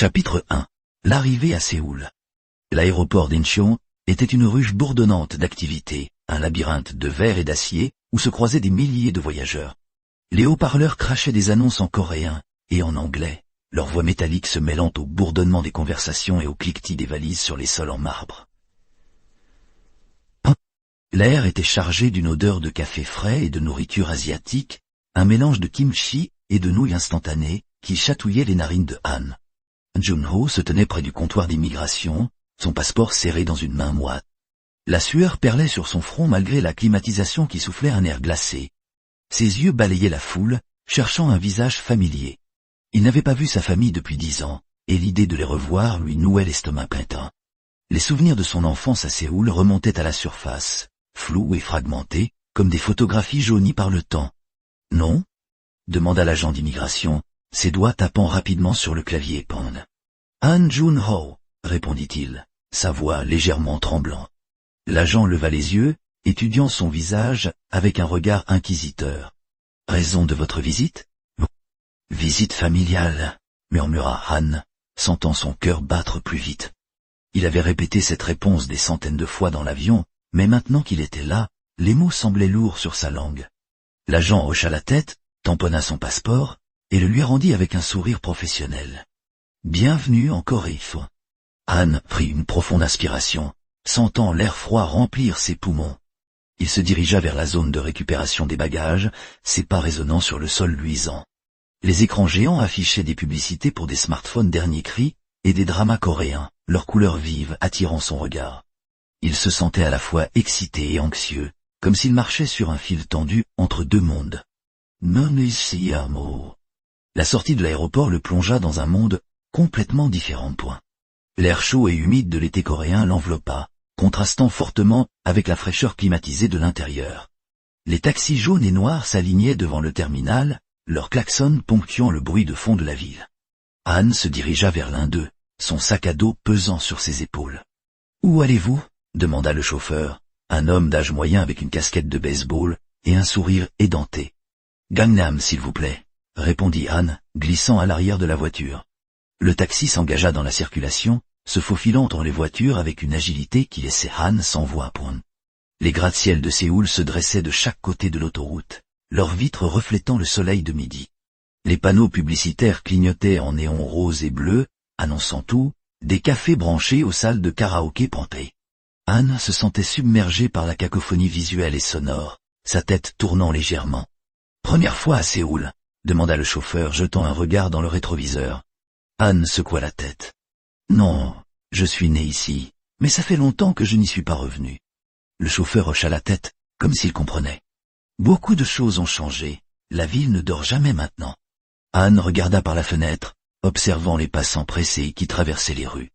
Chapitre 1. L'arrivée à Séoul. L'aéroport d'Incheon était une ruche bourdonnante d'activités, un labyrinthe de verre et d'acier où se croisaient des milliers de voyageurs. Les haut-parleurs crachaient des annonces en coréen et en anglais, leur voix métallique se mêlant au bourdonnement des conversations et au cliquetis des valises sur les sols en marbre. L'air était chargé d'une odeur de café frais et de nourriture asiatique, un mélange de kimchi et de nouilles instantanées qui chatouillait les narines de Han. Jun-ho se tenait près du comptoir d'immigration, son passeport serré dans une main moite. La sueur perlait sur son front malgré la climatisation qui soufflait un air glacé. Ses yeux balayaient la foule, cherchant un visage familier. Il n'avait pas vu sa famille depuis 10 ans, et l'idée de les revoir lui nouait l'estomac pintant. Les souvenirs de son enfance à Séoul remontaient à la surface, flous et fragmentés, comme des photographies jaunies par le temps. « Non ?» demanda l'agent d'immigration, ses doigts tapant rapidement sur le clavier épande. « Han Jun-ho » répondit-il, sa voix légèrement tremblante. L'agent leva les yeux, étudiant son visage avec un regard inquisiteur. « Raison de votre visite ?»« Visite familiale » murmura Han, sentant son cœur battre plus vite. Il avait répété cette réponse des centaines de fois dans l'avion, mais maintenant qu'il était là, les mots semblaient lourds sur sa langue. L'agent hocha la tête, tamponna son passeport, et le lui rendit avec un sourire professionnel. « Bienvenue en Corée. » Han prit une profonde inspiration, sentant l'air froid remplir ses poumons. Il se dirigea vers la zone de récupération des bagages, ses pas résonnant sur le sol luisant. Les écrans géants affichaient des publicités pour des smartphones dernier cri et des dramas coréens, leurs couleurs vives attirant son regard. Il se sentait à la fois excité et anxieux, comme s'il marchait sur un fil tendu entre deux mondes. Monisiamo. La sortie de l'aéroport le plongea dans un monde complètement différent. L'air chaud et humide de l'été coréen l'enveloppa, contrastant fortement avec la fraîcheur climatisée de l'intérieur. Les taxis jaunes et noirs s'alignaient devant le terminal, leurs klaxons ponctuant le bruit de fond de la ville. Han se dirigea vers l'un d'eux, son sac à dos pesant sur ses épaules. « Où allez-vous » demanda le chauffeur, un homme d'âge moyen avec une casquette de baseball et un sourire édenté. « Gangnam, s'il vous plaît » répondit Han, glissant à l'arrière de la voiture. Le taxi s'engagea dans la circulation, se faufilant entre les voitures avec une agilité qui laissait Han sans voix. Les gratte-ciel de Séoul se dressaient de chaque côté de l'autoroute, leurs vitres reflétant le soleil de midi. Les panneaux publicitaires clignotaient en néon rose et bleu, annonçant tout, des cafés branchés aux salles de karaoké pantées. Han se sentait submergé par la cacophonie visuelle et sonore, sa tête tournant légèrement. « Première fois à Séoul ?» demanda le chauffeur, jetant un regard dans le rétroviseur. Han secoua la tête. « Non, je suis né ici, mais ça fait longtemps que je n'y suis pas revenu. » Le chauffeur hocha la tête, comme s'il comprenait. « Beaucoup de choses ont changé, la ville ne dort jamais maintenant. » Han regarda par la fenêtre, observant les passants pressés qui traversaient les rues.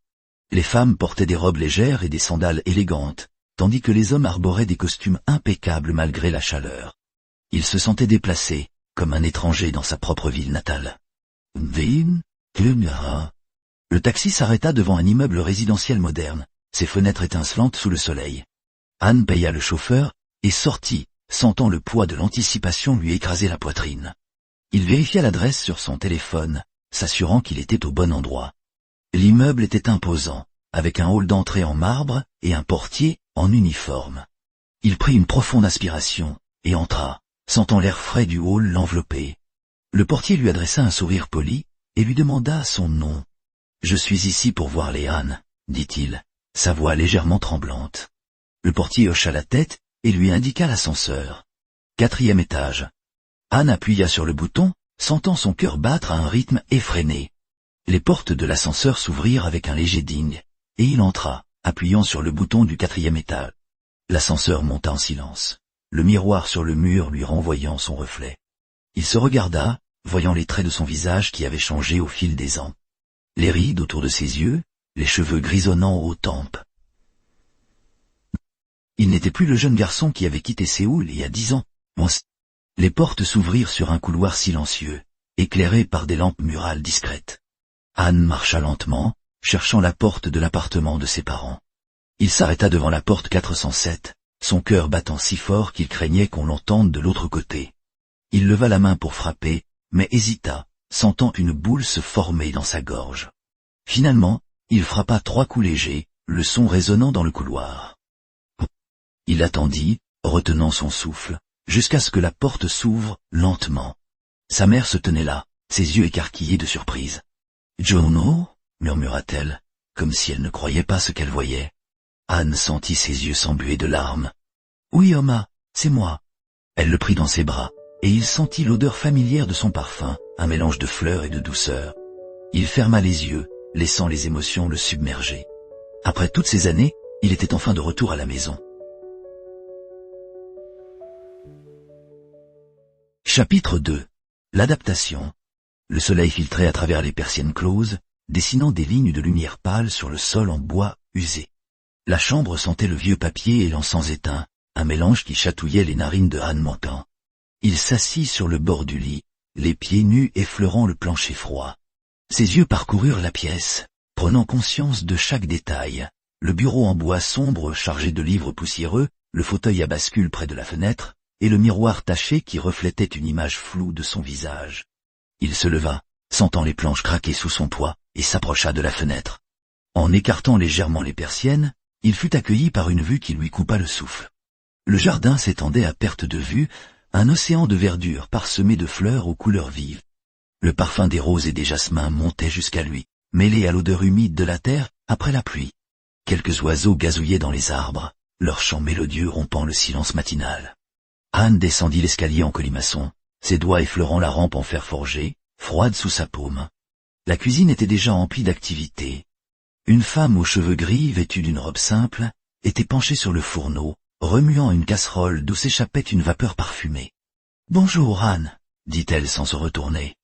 Les femmes portaient des robes légères et des sandales élégantes, tandis que les hommes arboraient des costumes impeccables malgré la chaleur. Il se sentait déplacé, comme un étranger dans sa propre ville natale. Le taxi s'arrêta devant un immeuble résidentiel moderne, ses fenêtres étincelantes sous le soleil. Han paya le chauffeur et sortit, sentant le poids de l'anticipation lui écraser la poitrine. Il vérifia l'adresse sur son téléphone, s'assurant qu'il était au bon endroit. L'immeuble était imposant, avec un hall d'entrée en marbre et un portier en uniforme. Il prit une profonde inspiration et entra, sentant l'air frais du hall l'envelopper. Le portier lui adressa un sourire poli et lui demanda son nom. « Je suis ici pour voir les Han » dit-il, sa voix légèrement tremblante. Le portier hocha la tête et lui indiqua l'ascenseur. 4e étage. Han appuya sur le bouton, sentant son cœur battre à un rythme effréné. Les portes de l'ascenseur s'ouvrirent avec un léger ding, et il entra, appuyant sur le bouton du 4e étage. L'ascenseur monta en silence, le miroir sur le mur lui renvoyant son reflet. Il se regarda, voyant les traits de son visage qui avaient changé au fil des ans. Les rides autour de ses yeux, les cheveux grisonnants aux tempes. Il n'était plus le jeune garçon qui avait quitté Séoul il y a 10 ans. Les portes s'ouvrirent sur un couloir silencieux, éclairé par des lampes murales discrètes. Han marcha lentement, cherchant la porte de l'appartement de ses parents. Il s'arrêta devant la porte 407, son cœur battant si fort qu'il craignait qu'on l'entende de l'autre côté. Il leva la main pour frapper, mais hésita, sentant une boule se former dans sa gorge. Finalement, il frappa 3 coups légers, le son résonnant dans le couloir. Il attendit, retenant son souffle, jusqu'à ce que la porte s'ouvre lentement. Sa mère se tenait là, ses yeux écarquillés de surprise. « Juno » murmura-t-elle, comme si elle ne croyait pas ce qu'elle voyait. Anne sentit ses yeux s'embuer de larmes. « Oui, Oma, c'est moi. » Elle le prit dans ses bras, et il sentit l'odeur familière de son parfum, un mélange de fleurs et de douceur. Il ferma les yeux, laissant les émotions le submerger. Après toutes ces années, il était enfin de retour à la maison. Chapitre 2. L'adaptation. Le soleil filtrait à travers les persiennes closes, dessinant des lignes de lumière pâle sur le sol en bois usé. La chambre sentait le vieux papier et l'encens éteint, un mélange qui chatouillait les narines de Anne Montan. Il s'assit sur le bord du lit, les pieds nus effleurant le plancher froid. Ses yeux parcoururent la pièce, prenant conscience de chaque détail. Le bureau en bois sombre chargé de livres poussiéreux, le fauteuil à bascule près de la fenêtre, et le miroir taché qui reflétait une image floue de son visage. Il se leva, sentant les planches craquer sous son poids, et s'approcha de la fenêtre. En écartant légèrement les persiennes, il fut accueilli par une vue qui lui coupa le souffle. Le jardin s'étendait à perte de vue, un océan de verdure parsemé de fleurs aux couleurs vives. Le parfum des roses et des jasmins montait jusqu'à lui, mêlé à l'odeur humide de la terre après la pluie. Quelques oiseaux gazouillaient dans les arbres, leur chant mélodieux rompant le silence matinal. Anne descendit l'escalier en colimaçon, ses doigts effleurant la rampe en fer forgé, froide sous sa paume. La cuisine était déjà emplie d'activité. Une femme aux cheveux gris, vêtue d'une robe simple, était penchée sur le fourneau, remuant une casserole d'où s'échappait une vapeur parfumée. « Bonjour, Anne, » dit-elle sans se retourner.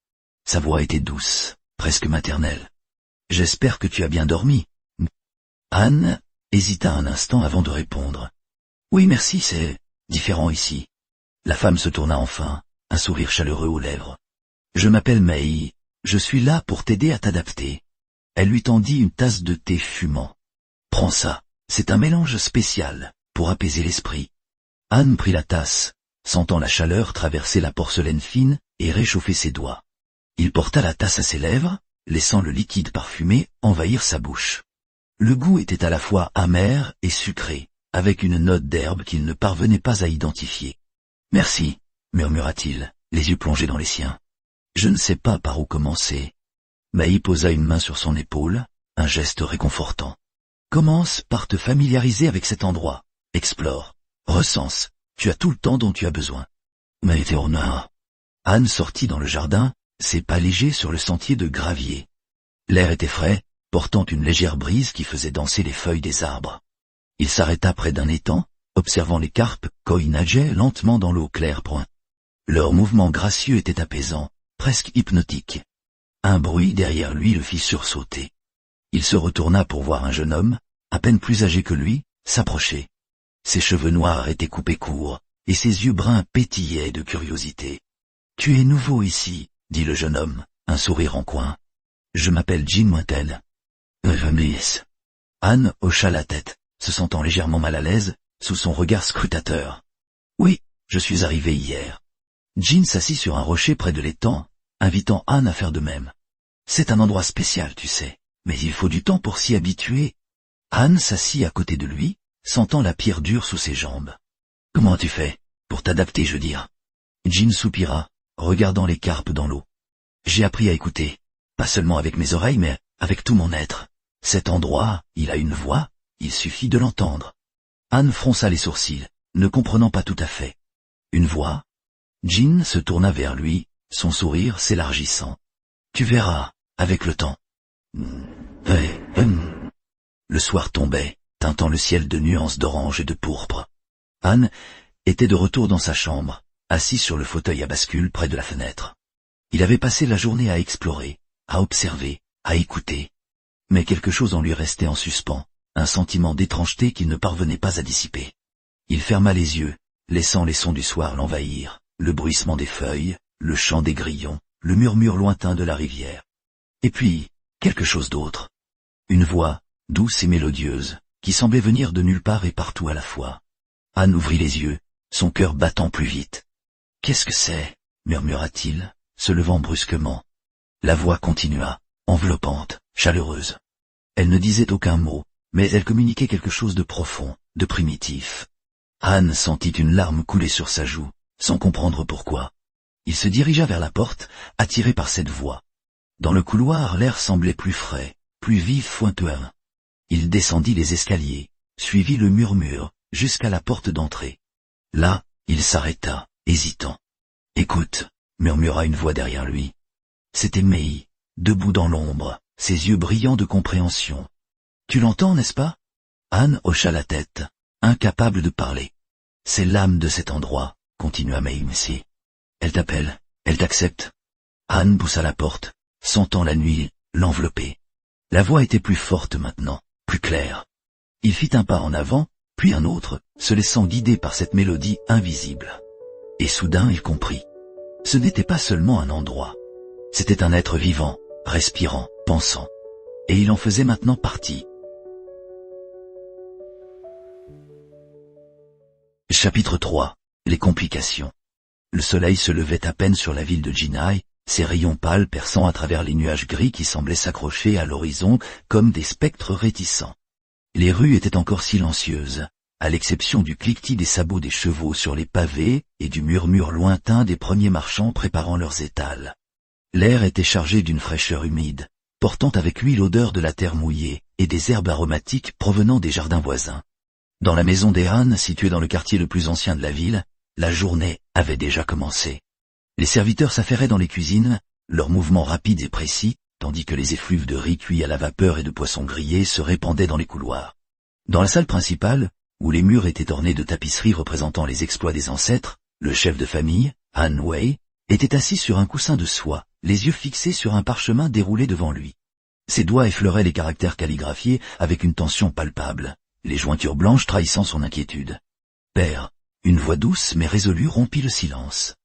Sa voix était douce, presque maternelle. « J'espère que tu as bien dormi. » Anne hésita un instant avant de répondre. « Oui, merci, c'est différent ici. » La femme se tourna enfin, un sourire chaleureux aux lèvres. « Je m'appelle May, je suis là pour t'aider à t'adapter. » Elle lui tendit une tasse de thé fumant. « Prends ça, c'est un mélange spécial, pour apaiser l'esprit. » Anne prit la tasse, sentant la chaleur traverser la porcelaine fine et réchauffer ses doigts. Il porta la tasse à ses lèvres, laissant le liquide parfumé envahir sa bouche. Le goût était à la fois amer et sucré, avec une note d'herbe qu'il ne parvenait pas à identifier. « Merci, » murmura-t-il, les yeux plongés dans les siens. « Je ne sais pas par où commencer. » May posa une main sur son épaule, un geste réconfortant. « Commence par te familiariser avec cet endroit. Explore. Recense. Tu as tout le temps dont tu as besoin. » May était honneur. Anne sortit dans le jardin, ses pas légers sur le sentier de gravier. L'air était frais, portant une légère brise qui faisait danser les feuilles des arbres. Il s'arrêta près d'un étang, observant les carpes qui nageaient lentement dans l'eau claire point. Leur mouvement gracieux était apaisant, presque hypnotique. Un bruit derrière lui le fit sursauter. Il se retourna pour voir un jeune homme, à peine plus âgé que lui, s'approcher. Ses cheveux noirs étaient coupés courts, et ses yeux bruns pétillaient de curiosité. « Tu es nouveau ici, » dit le jeune homme, un sourire en coin. « Je m'appelle Jean Mointel. » Miss. Anne hocha la tête, se sentant légèrement mal à l'aise, sous son regard scrutateur. « Oui, je suis arrivé hier. » Jean s'assit sur un rocher près de l'étang, invitant Anne à faire de même. « C'est un endroit spécial, tu sais, mais il faut du temps pour s'y habituer. » Anne s'assit à côté de lui, sentant la pierre dure sous ses jambes. « Comment tu fais, pour t'adapter, je veux dire ?» Jean soupira, regardant les carpes dans l'eau. « J'ai appris à écouter, pas seulement avec mes oreilles, mais avec tout mon être. Cet endroit, il a une voix, il suffit de l'entendre. » Anne fronça les sourcils, ne comprenant pas tout à fait. « Une voix ?» Jean se tourna vers lui, son sourire s'élargissant. « Tu verras, avec le temps. » Le soir tombait, teintant le ciel de nuances d'orange et de pourpre. Anne était de retour dans sa chambre, assis sur le fauteuil à bascule près de la fenêtre. Il avait passé la journée à explorer, à observer, à écouter. Mais quelque chose en lui restait en suspens, un sentiment d'étrangeté qu'il ne parvenait pas à dissiper. Il ferma les yeux, laissant les sons du soir l'envahir, le bruissement des feuilles, le chant des grillons, le murmure lointain de la rivière. Et puis, quelque chose d'autre. Une voix, douce et mélodieuse, qui semblait venir de nulle part et partout à la fois. Anne ouvrit les yeux, son cœur battant plus vite. « Qu'est-ce que c'est » murmura-t-il, se levant brusquement. La voix continua, enveloppante, chaleureuse. Elle ne disait aucun mot, mais elle communiquait quelque chose de profond, de primitif. Han sentit une larme couler sur sa joue, sans comprendre pourquoi. Il se dirigea vers la porte, attiré par cette voix. Dans le couloir, l'air semblait plus frais, plus vif fointuin. Il descendit les escaliers, suivit le murmure, jusqu'à la porte d'entrée. Là, il s'arrêta, hésitant. « Écoute » murmura une voix derrière lui. C'était Mei, debout dans l'ombre, ses yeux brillants de compréhension. « Tu l'entends, n'est-ce pas ?» Han hocha la tête, incapable de parler. « C'est l'âme de cet endroit » continua Mei Messi. « Elle t'appelle, elle t'accepte. » Han poussa la porte, sentant la nuit l'envelopper. La voix était plus forte maintenant, plus claire. Il fit un pas en avant, puis un autre, se laissant guider par cette mélodie invisible. Et soudain il comprit. Ce n'était pas seulement un endroit. C'était un être vivant, respirant, pensant. Et il en faisait maintenant partie. Chapitre 3. Les complications. Le soleil se levait à peine sur la ville de Jinai, ses rayons pâles perçant à travers les nuages gris qui semblaient s'accrocher à l'horizon comme des spectres réticents. Les rues étaient encore silencieuses, à l'exception du cliquetis des sabots des chevaux sur les pavés et du murmure lointain des premiers marchands préparant leurs étals. L'air était chargé d'une fraîcheur humide, portant avec lui l'odeur de la terre mouillée et des herbes aromatiques provenant des jardins voisins. Dans la maison des Han, située dans le quartier le plus ancien de la ville, la journée avait déjà commencé. Les serviteurs s'affairaient dans les cuisines, leurs mouvements rapides et précis, tandis que les effluves de riz cuit à la vapeur et de poissons grillés se répandaient dans les couloirs. Dans la salle principale, où les murs étaient ornés de tapisseries représentant les exploits des ancêtres, le chef de famille, Han Wei, était assis sur un coussin de soie, les yeux fixés sur un parchemin déroulé devant lui. Ses doigts effleuraient les caractères calligraphiés avec une tension palpable, les jointures blanches trahissant son inquiétude. « Père », une voix douce mais résolue rompit le silence.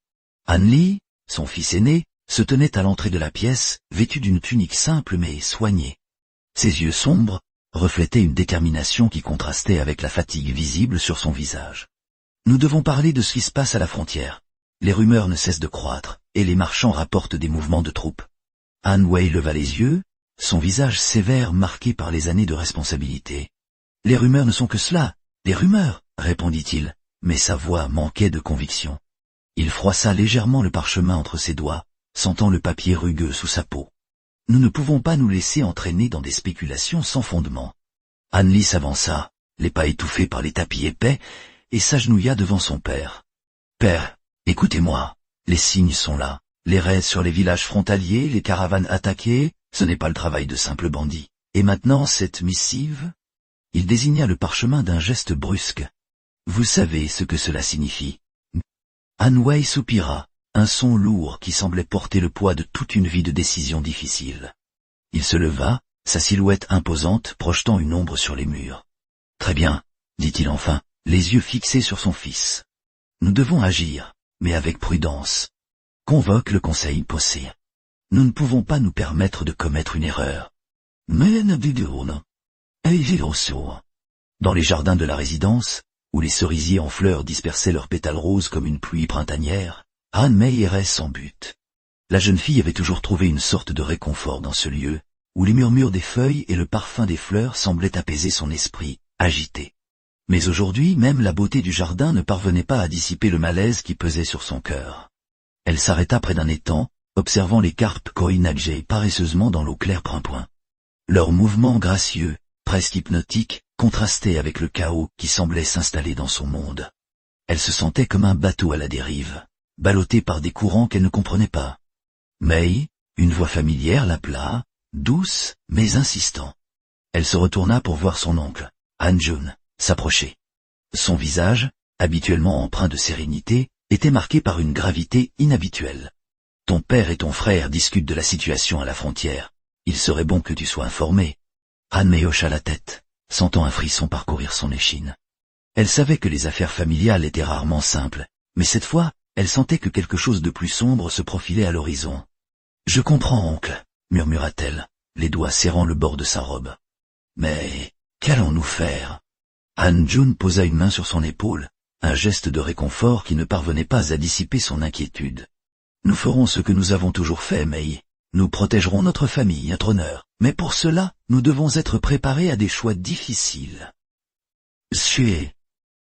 Han Li, son fils aîné, se tenait à l'entrée de la pièce, vêtu d'une tunique simple mais soignée. Ses yeux sombres reflétaient une détermination qui contrastait avec la fatigue visible sur son visage. « Nous devons parler de ce qui se passe à la frontière. Les rumeurs ne cessent de croître, et les marchands rapportent des mouvements de troupes. » Han Wei leva les yeux, son visage sévère marqué par les années de responsabilité. « Les rumeurs ne sont que cela, des rumeurs, » répondit-il, mais sa voix manquait de conviction. Il froissa légèrement le parchemin entre ses doigts, sentant le papier rugueux sous sa peau. Nous ne pouvons pas nous laisser entraîner dans des spéculations sans fondement. Han Li s'avança, les pas étouffés par les tapis épais, et s'agenouilla devant son père. « Père, écoutez-moi, les signes sont là, les raids sur les villages frontaliers, les caravanes attaquées, ce n'est pas le travail de simples bandits. Et maintenant cette missive ?» Il désigna le parchemin d'un geste brusque. « Vous savez ce que cela signifie. » Han Wei soupira, un son lourd qui semblait porter le poids de toute une vie de décisions difficiles. Il se leva, sa silhouette imposante projetant une ombre sur les murs. « Très bien, » dit-il enfin, les yeux fixés sur son fils. « Nous devons agir, mais avec prudence. Convoque le conseil Possé. Nous ne pouvons pas nous permettre de commettre une erreur. » Dans les jardins de la résidence, où les cerisiers en fleurs dispersaient leurs pétales roses comme une pluie printanière, Han Mei errait sans but. La jeune fille avait toujours trouvé une sorte de réconfort dans ce lieu, où les murmures des feuilles et le parfum des fleurs semblaient apaiser son esprit, agité. Mais aujourd'hui, même la beauté du jardin ne parvenait pas à dissiper le malaise qui pesait sur son cœur. Elle s'arrêta près d'un étang, observant les carpes nager paresseusement dans l'eau claire brun-point. Leurs mouvements gracieux, presque hypnotiques, contrastaient avec le chaos qui semblait s'installer dans son monde. Elle se sentait comme un bateau à la dérive, ballotté par des courants qu'elle ne comprenait pas. Mei, une voix familière l'appela, douce mais insistant. Elle se retourna pour voir son oncle, Han Jun, s'approcher. Son visage, habituellement empreint de sérénité, était marqué par une gravité inhabituelle. « Ton père et ton frère discutent de la situation à la frontière. Il serait bon que tu sois informé. » Han Mei hocha la tête, sentant un frisson parcourir son échine. Elle savait que les affaires familiales étaient rarement simples, mais cette fois, elle sentait que quelque chose de plus sombre se profilait à l'horizon. « Je comprends, oncle, » murmura-t-elle, les doigts serrant le bord de sa robe. « Mais qu'allons-nous faire ?» Han Jun posa une main sur son épaule, un geste de réconfort qui ne parvenait pas à dissiper son inquiétude. « Nous ferons ce que nous avons toujours fait, Mei. Nous protégerons notre famille, notre honneur, mais pour cela, nous devons être préparés à des choix difficiles. Suez.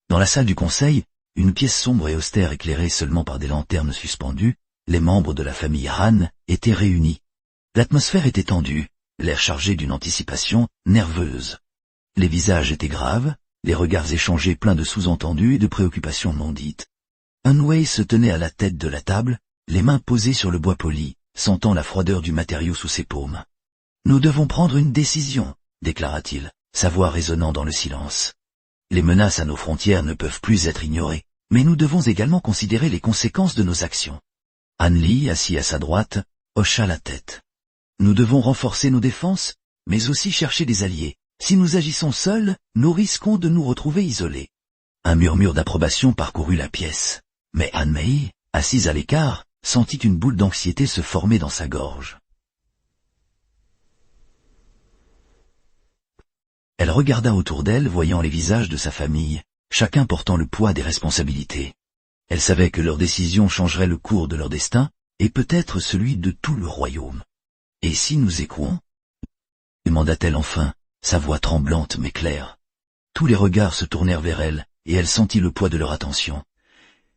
Dans la salle du conseil, une pièce sombre et austère éclairée seulement par des lanternes suspendues, les membres de la famille Han étaient réunis. L'atmosphère était tendue, l'air chargé d'une anticipation nerveuse. Les visages étaient graves, les regards échangés pleins de sous-entendus et de préoccupations non dites. Hanwei se tenait à la tête de la table, les mains posées sur le bois poli, sentant la froideur du matériau sous ses paumes. « Nous devons prendre une décision, déclara-t-il, sa voix résonnant dans le silence. Les menaces à nos frontières ne peuvent plus être ignorées, mais nous devons également considérer les conséquences de nos actions. Han Li, assis à sa droite, hocha la tête. Nous devons renforcer nos défenses, mais aussi chercher des alliés. Si nous agissons seuls, nous risquons de nous retrouver isolés. Un murmure d'approbation parcourut la pièce, mais Han Mei, assise à l'écart, sentit une boule d'anxiété se former dans sa gorge. Elle regarda autour d'elle, voyant les visages de sa famille, chacun portant le poids des responsabilités. Elle savait que leur décision changerait le cours de leur destin, et peut-être celui de tout le royaume. « Et si nous échouons ?» demanda-t-elle enfin, sa voix tremblante mais claire. Tous les regards se tournèrent vers elle, et elle sentit le poids de leur attention.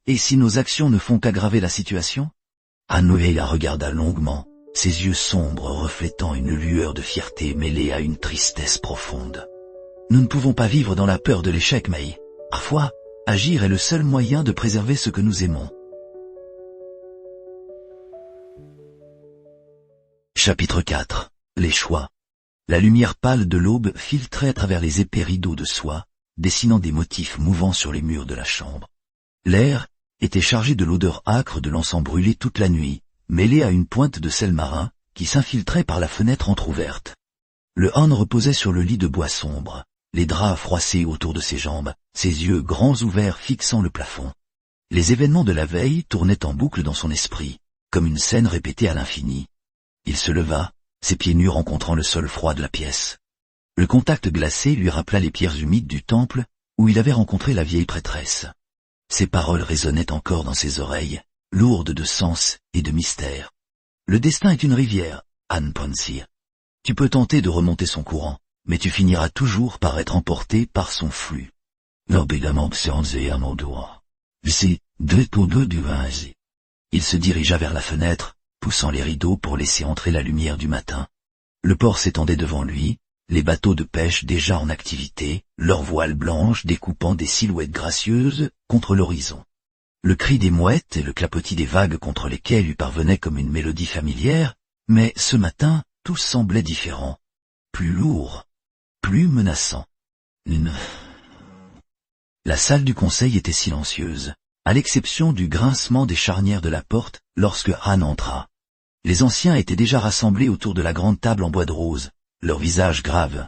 « Et si nos actions ne font qu'aggraver la situation ?» Hanwei la regarda longuement, ses yeux sombres reflétant une lueur de fierté mêlée à une tristesse profonde. « Nous ne pouvons pas vivre dans la peur de l'échec, Mei. Parfois, agir est le seul moyen de préserver ce que nous aimons. » Chapitre 4. Les choix. La lumière pâle de l'aube filtrait à travers les épais rideaux de soie, dessinant des motifs mouvants sur les murs de la chambre. L'air était chargé de l'odeur âcre de l'encens brûlé toute la nuit, mêlée à une pointe de sel marin qui s'infiltrait par la fenêtre entr'ouverte. Le Han reposait sur le lit de bois sombre, les draps froissés autour de ses jambes, ses yeux grands ouverts fixant le plafond. Les événements de la veille tournaient en boucle dans son esprit, comme une scène répétée à l'infini. Il se leva, ses pieds nus rencontrant le sol froid de la pièce. Le contact glacé lui rappela les pierres humides du temple où il avait rencontré la vieille prêtresse. Ses paroles résonnaient encore dans ses oreilles, lourdes de sens et de mystère. Le destin est une rivière, Han Ponsi. Tu peux tenter de remonter son courant, mais tu finiras toujours par être emporté par son flux. Il se dirigea vers la fenêtre, poussant les rideaux pour laisser entrer la lumière du matin. Le port s'étendait devant lui, les bateaux de pêche déjà en activité, leurs voiles blanches découpant des silhouettes gracieuses contre l'horizon. Le cri des mouettes et le clapotis des vagues contre les quais lui parvenaient comme une mélodie familière, mais ce matin, tout semblait différent, plus lourd, plus menaçant. La salle du conseil était silencieuse, à l'exception du grincement des charnières de la porte lorsque Han entra. Les anciens étaient déjà rassemblés autour de la grande table en bois de rose, leurs visages graves.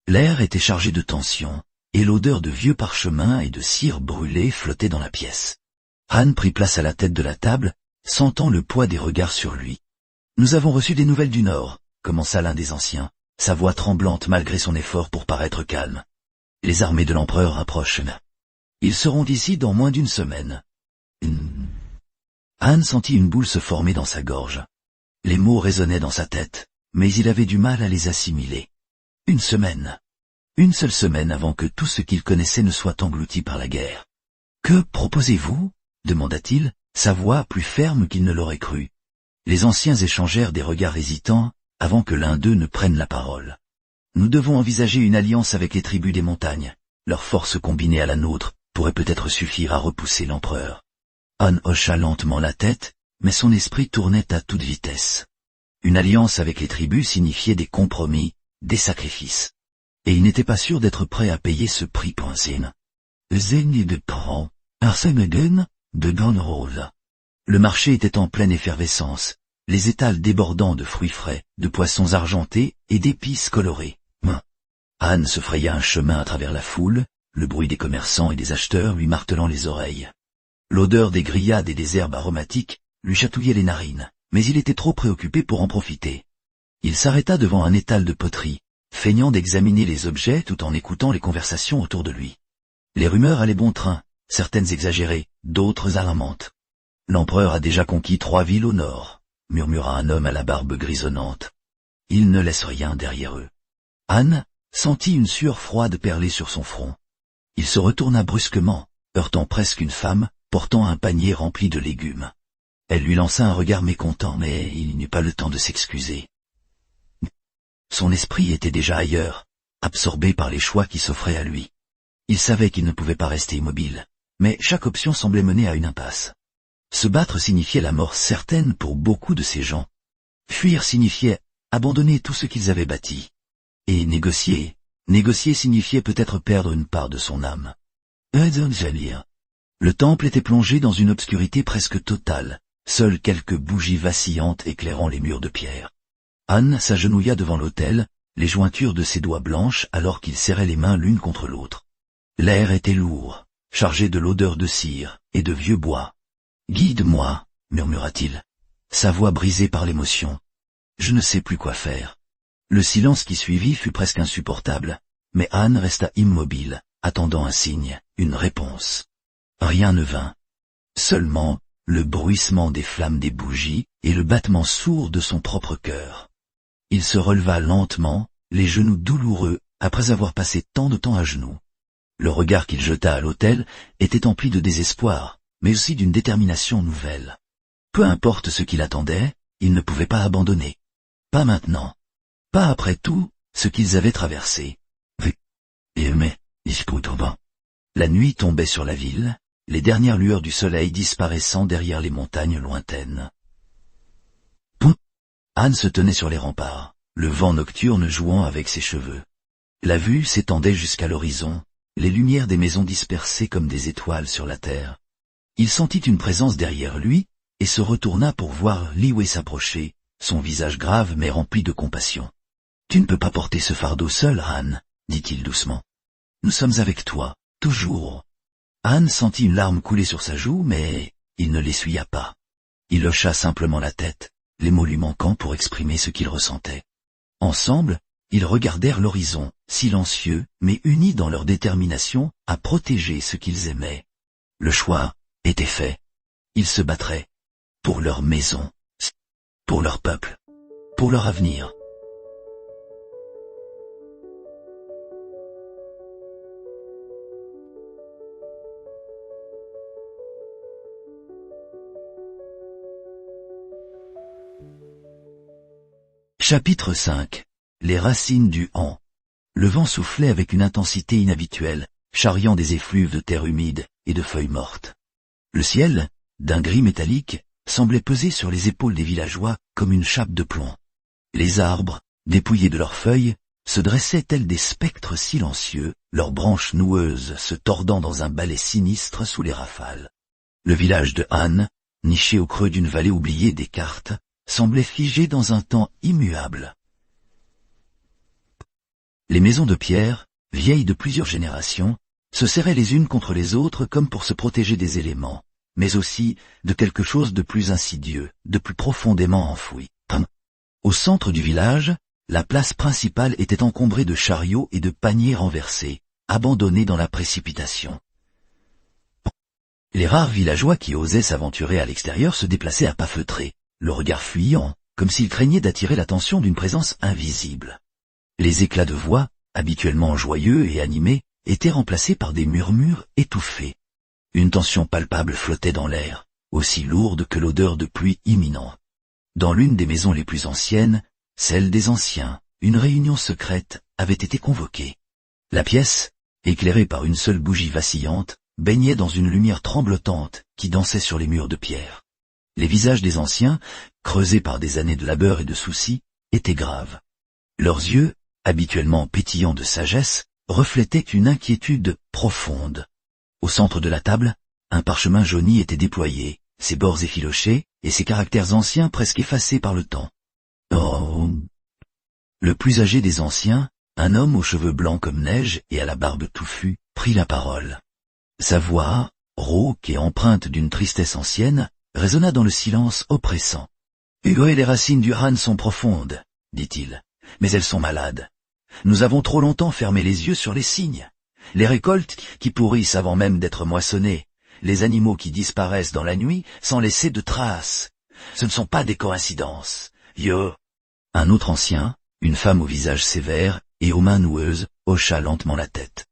L'air était chargé de tension, et l'odeur de vieux parchemins et de cire brûlée flottait dans la pièce. Han prit place à la tête de la table, sentant le poids des regards sur lui. « Nous avons reçu des nouvelles du Nord », commença l'un des anciens, sa voix tremblante malgré son effort pour paraître calme. « Les armées de l'empereur approchent. Ils seront ici dans moins d'une semaine. » Han sentit une boule se former dans sa gorge. Les mots résonnaient dans sa tête, mais il avait du mal à les assimiler. Une semaine. Une seule semaine avant que tout ce qu'il connaissait ne soit englouti par la guerre. « Que proposez-vous » demanda-t-il, sa voix plus ferme qu'il ne l'aurait cru. Les anciens échangèrent des regards hésitants avant que l'un d'eux ne prenne la parole. « Nous devons envisager une alliance avec les tribus des montagnes. Leur force combinée à la nôtre pourrait peut-être suffire à repousser l'empereur. » Han hocha lentement la tête, mais son esprit tournait à toute vitesse. Une alliance avec les tribus signifiait des compromis, des sacrifices. Et il n'était pas sûr d'être prêt à payer ce prix pour un signe. Zegni de Pan, Arsenegen, de Don Rosa. Le marché était en pleine effervescence, les étals débordant de fruits frais, de poissons argentés et d'épices colorées. Han se fraya un chemin à travers la foule, le bruit des commerçants et des acheteurs lui martelant les oreilles. L'odeur des grillades et des herbes aromatiques lui chatouillait les narines, mais il était trop préoccupé pour en profiter. Il s'arrêta devant un étal de poterie, feignant d'examiner les objets tout en écoutant les conversations autour de lui. Les rumeurs allaient bon train, certaines exagérées, d'autres alarmantes. L'empereur a déjà conquis 3 villes au nord. murmura un homme à la barbe grisonnante. Ils ne laissent rien derrière eux. Anne sentit une sueur froide perler sur son front. Il se retourna brusquement, heurtant presque une femme, portant un panier rempli de légumes. Elle lui lança un regard mécontent, mais il n'eut pas le temps de s'excuser. Son esprit était déjà ailleurs, absorbé par les choix qui s'offraient à lui. Il savait qu'il ne pouvait pas rester immobile, mais chaque option semblait mener à une impasse. Se battre signifiait la mort certaine pour beaucoup de ces gens. Fuir signifiait abandonner tout ce qu'ils avaient bâti. Et négocier signifiait peut-être perdre une part de son âme. Le temple était plongé dans une obscurité presque totale, seules quelques bougies vacillantes éclairant les murs de pierre. Anne s'agenouilla devant l'autel, les jointures de ses doigts blanches alors qu'ils serraient les mains l'une contre l'autre. L'air était lourd, chargé de l'odeur de cire et de vieux bois. « Guide-moi » murmura-t-il, sa voix brisée par l'émotion. Je ne sais plus quoi faire. Le silence qui suivit fut presque insupportable, mais Anne resta immobile, attendant un signe, une réponse. Rien ne vint. Seulement le bruissement des flammes des bougies et le battement sourd de son propre cœur. Il se releva lentement, les genoux douloureux, après avoir passé tant de temps à genoux. Le regard qu'il jeta à l'autel était empli de désespoir, mais aussi d'une détermination nouvelle. Peu importe ce qu'il attendait, il ne pouvait pas abandonner. Pas maintenant. Pas après tout ce qu'ils avaient traversé. La nuit tombait sur la ville, les dernières lueurs du soleil disparaissant derrière les montagnes lointaines. Anne se tenait sur les remparts, le vent nocturne jouant avec ses cheveux. La vue s'étendait jusqu'à l'horizon, les lumières des maisons dispersées comme des étoiles sur la terre. Il sentit une présence derrière lui et se retourna pour voir Liwé s'approcher, son visage grave mais rempli de compassion. « Tu ne peux pas porter ce fardeau seul, Anne, » dit-il doucement. « Nous sommes avec toi, toujours. » Anne sentit une larme couler sur sa joue, mais il ne l'essuya pas. Il hocha simplement la tête, les mots lui manquant pour exprimer ce qu'il ressentait. Ensemble, ils regardèrent l'horizon, silencieux, mais unis dans leur détermination à protéger ce qu'ils aimaient. Le choix était fait. Ils se battraient. Pour leur maison, pour leur peuple, pour leur avenir. Chapitre 5. Les racines du Han. Le vent soufflait avec une intensité inhabituelle, charriant des effluves de terre humide et de feuilles mortes. Le ciel, d'un gris métallique, semblait peser sur les épaules des villageois comme une chape de plomb. Les arbres, dépouillés de leurs feuilles, se dressaient tels des spectres silencieux, leurs branches noueuses se tordant dans un balai sinistre sous les rafales. Le village de Han, niché au creux d'une vallée oubliée des cartes, semblait figé dans un temps immuable. Les maisons de pierre, vieilles de plusieurs générations, se serraient les unes contre les autres comme pour se protéger des éléments, mais aussi de quelque chose de plus insidieux, de plus profondément enfoui. Au centre du village, la place principale était encombrée de chariots et de paniers renversés, abandonnés dans la précipitation. Les rares villageois qui osaient s'aventurer à l'extérieur se déplaçaient à pas feutrés, le regard fuyant, comme s'ils craignaient d'attirer l'attention d'une présence invisible. Les éclats de voix, habituellement joyeux et animés, étaient remplacés par des murmures étouffés. Une tension palpable flottait dans l'air, aussi lourde que l'odeur de pluie imminente. Dans l'une des maisons les plus anciennes, celle des anciens, une réunion secrète avait été convoquée. La pièce, éclairée par une seule bougie vacillante, baignait dans une lumière tremblotante qui dansait sur les murs de pierre. Les visages des anciens, creusés par des années de labeur et de soucis, étaient graves. Leurs yeux, habituellement pétillants de sagesse, reflétaient une inquiétude profonde. Au centre de la table, un parchemin jauni était déployé, ses bords effilochés et ses caractères anciens presque effacés par le temps. Oh. Le plus âgé des anciens, un homme aux cheveux blancs comme neige et à la barbe touffue, prit la parole. Sa voix, rauque et empreinte d'une tristesse ancienne, résonna dans le silence oppressant. « Hugo et les racines du Han sont profondes, dit-il, mais elles sont malades. Nous avons trop longtemps fermé les yeux sur les signes. Les récoltes qui pourrissent avant même d'être moissonnées, les animaux qui disparaissent dans la nuit sans laisser de traces. Ce ne sont pas des coïncidences. Yo. Un autre ancien, une femme au visage sévère et aux mains noueuses, hocha lentement la tête.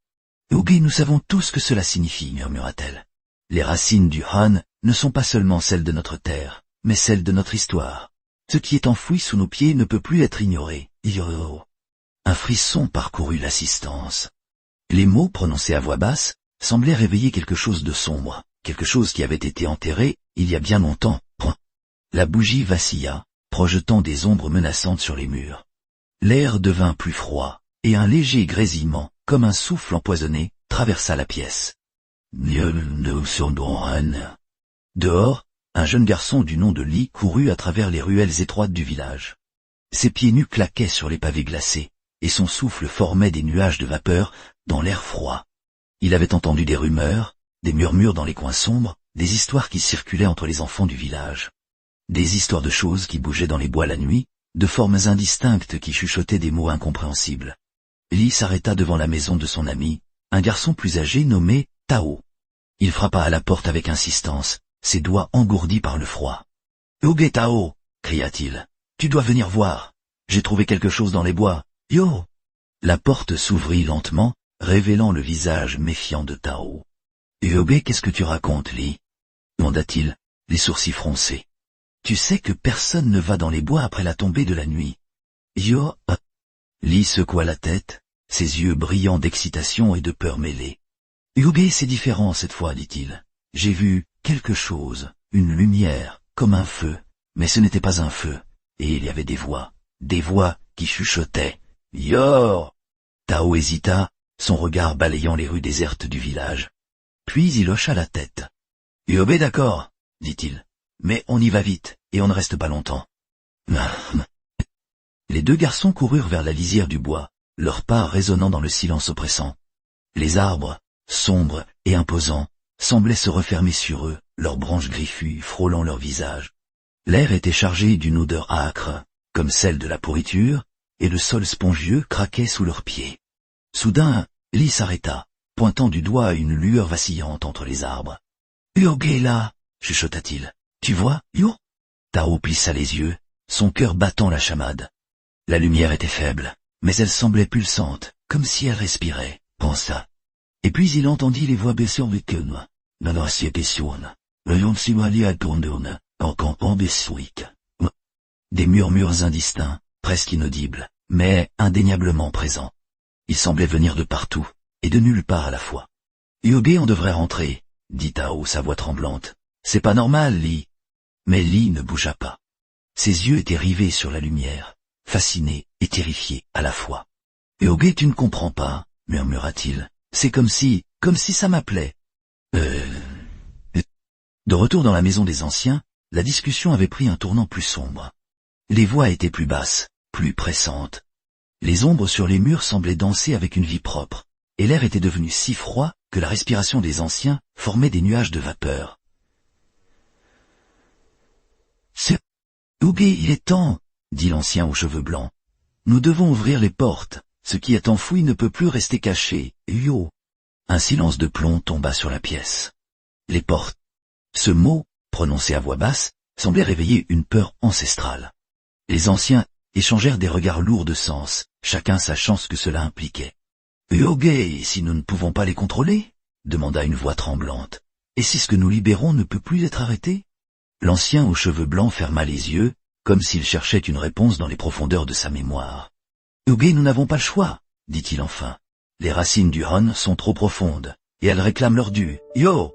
Yogi, nous savons tous ce que cela signifie, murmura-t-elle. Les racines du Han ne sont pas seulement celles de notre terre, mais celles de notre histoire. Ce qui est enfoui sous nos pieds ne peut plus être ignoré. Yo. Un frisson parcourut l'assistance. Les mots prononcés à voix basse semblaient réveiller quelque chose de sombre, quelque chose qui avait été enterré il y a bien longtemps. La bougie vacilla, projetant des ombres menaçantes sur les murs. L'air devint plus froid, et un léger grésillement, comme un souffle empoisonné, traversa la pièce. Dehors, un jeune garçon du nom de Lee courut à travers les ruelles étroites du village. Ses pieds nus claquaient sur les pavés glacés, et son souffle formait des nuages de vapeur dans l'air froid. Il avait entendu des rumeurs, des murmures dans les coins sombres, des histoires qui circulaient entre les enfants du village. Des histoires de choses qui bougeaient dans les bois la nuit, de formes indistinctes qui chuchotaient des mots incompréhensibles. Lee s'arrêta devant la maison de son ami, un garçon plus âgé nommé Tao. Il frappa à la porte avec insistance, ses doigts engourdis par le froid. « Yoge Tao !» cria-t-il. « Tu dois venir voir. J'ai trouvé quelque chose dans les bois. Yo !» La porte s'ouvrit lentement, révélant le visage méfiant de Tao. « Yoge, qu'est-ce que tu racontes, Lee ?» demanda-t-il, les sourcils froncés. « Tu sais que personne ne va dans les bois après la tombée de la nuit. » Yo. Lee secoua la tête, ses yeux brillants d'excitation et de peur mêlée. « Yoge, c'est différent cette fois, dit-il. J'ai vu quelque chose, une lumière, comme un feu, mais ce n'était pas un feu, et il y avait des voix qui chuchotaient. Yo !» Tao hésita, son regard balayant les rues désertes du village. Puis il hocha la tête. « Yobe, d'accord, dit-il, mais on y va vite, et on ne reste pas longtemps. » Les deux garçons coururent vers la lisière du bois, leurs pas résonnant dans le silence oppressant. Les arbres, sombres et imposants, semblaient se refermer sur eux, leurs branches griffues frôlant leur visage. L'air était chargé d'une odeur âcre, comme celle de la pourriture, et le sol spongieux craquait sous leurs pieds. Soudain, Lee s'arrêta, pointant du doigt une lueur vacillante entre les arbres. « Yoge est là !» chuchota-t-il. « Tu vois, Yo ?» Tao plissa les yeux, son cœur battant la chamade. La lumière était faible, mais elle semblait pulsante, comme si elle respirait, pensa. Et puis il entendit les voix baisser en vicune. Des murmures indistincts, presque inaudibles, mais indéniablement présents. Ils semblaient venir de partout, et de nulle part à la fois. « Yoge, on devrait rentrer, » dit Tao, sa voix tremblante. « C'est pas normal, Lee. » Mais Lee ne bougea pas. Ses yeux étaient rivés sur la lumière, fascinés et terrifiés à la fois. « Yoge, tu ne comprends pas, » murmura-t-il. « C'est comme si ça m'appelait. » De retour dans la maison des anciens, la discussion avait pris un tournant plus sombre. Les voix étaient plus basses, plus pressantes. Les ombres sur les murs semblaient danser avec une vie propre, et l'air était devenu si froid que la respiration des anciens formait des nuages de vapeur. « C'est... Yoge, il est temps, » dit l'ancien aux cheveux blancs. « Nous devons ouvrir les portes. Ce qui est enfoui ne peut plus rester caché. Yo !» Un silence de plomb tomba sur la pièce. Les portes. Ce mot, prononcé à voix basse, semblait réveiller une peur ancestrale. Les anciens échangèrent des regards lourds de sens, chacun sachant ce que cela impliquait. « Yoge, si nous ne pouvons pas les contrôler ?» demanda une voix tremblante. « Et si ce que nous libérons ne peut plus être arrêté ?» L'ancien aux cheveux blancs ferma les yeux, comme s'il cherchait une réponse dans les profondeurs de sa mémoire. « Yoge, nous n'avons pas le choix, » dit-il enfin. « Les racines du Han sont trop profondes, et elles réclament leur dû. Yo !»